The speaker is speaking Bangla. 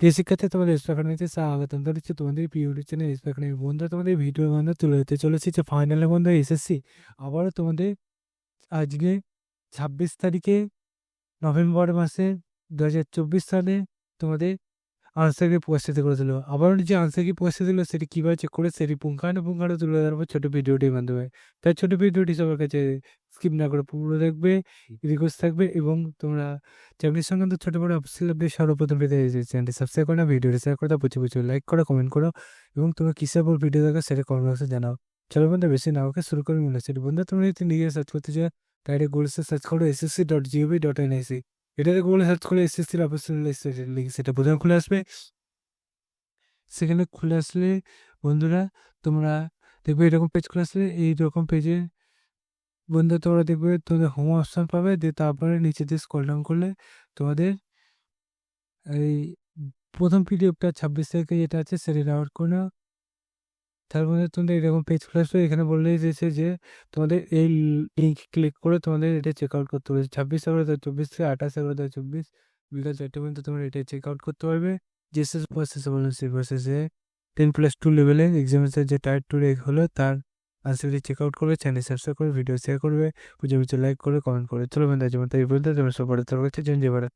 প্রিয় শিক্ষার্থী, তোমাদের এক্সট্রা একাডেমিতে স্বাগতম জানাচ্ছি। তোমাদের প্রিয় ইউটিউব চ্যানেল এক্সট্রা একাডেমি। বন্ধুরা, তোমাদের ভিডিওর মাধ্যমে তুলে ধরতে চলেছি যে ফাইনালে বন্ধু এসএসসি আবারও তোমাদের আজকে 26 তারিখে নভেম্বর মাসে 2024 সালে তোমাদের আনসার কি পরিস্থিতি করেছিল। আবারও যে আনসার কি পরিস্থিতি ছিল সেটি কীভাবে চেক করে সেটি পুঙ্খানুপুঙ্খানু তুলে ধরবো ছোটো ভিডিওটির মাধ্যমে। তাই ছোটো ভিডিওটি সবার কাছে স্কিপ না করে পুরো দেখবে, রিকোয়েস্ট থাকবে। এবং তোমরা চাকরির সংক্রান্ত ছোটো বড়ো অফিসিয়াল আপডেট সর্বপ্রথম পেতে চ্যানেলটি সাবস্ক্রাইব করো, ভিডিওটি শেয়ার করো, প্রচুর প্রচুর লাইক করো, কমেন্ট করো এবং তোমরা কিসের উপর ভিডিও দেখো সেটা কমেন্ট বক্সে জানাও। চলো বন্ধু, বেশি না ওকে শুরু করে মনে হচ্ছে বন্ধু, তোমরা যদি নিজে সার্চ করতে চাও তাহলে গুগলে সার্চ করো ssc.gov.nic। এটাতে গুগলে সার্চ করে এসএসসির অফিসিয়াল লিঙ্ক সেটা প্রথমে খুলে আসবে। সেখানে খুলে আসলে বন্ধুরা তোমরা দেখবে এরকম পেজ খুলে আসলে এইরকম পেজে বন্ধুরা তোমরা দেখবে তোমাদের হোম অপশন পাবে, দিয়ে তারপরে নিচে দিয়ে স্ক্রল ডাউন করলে তোমাদের এই প্রথম পিডিএফটা 26 তারিখে যেটা আছে সেটা ডাউনলোড করে নাও। তার মধ্যে তোমাদের এরকম পেজ খুলে আসবে। এখানে বললেই দিয়েছে যে তোমাদের এই লিঙ্ক ক্লিক করে তোমাদের এটা চেক আউট করতে হবে। 26/11/2024 থেকে 28/11/2024 বিকাল 4টে পর্যন্ত তোমরা এটা চেক আউট করতে পারবে। জেএসএস প্রসেসে বলুন সি প্রসেসে 10+2 লেভেলের এক্সামিনেশন যে টায়ার 2 হলো তার আনসারটি চেক আউট করবে। চ্যানেল সাবস্ক্রাইব করে ভিডিও শেয়ার করবে, পুজো লাইক করে কমেন্ট করে। চলো বন্ধু, যেমন তাই বলতে তোমরা সবার তরফ থেকে জয় ভারত।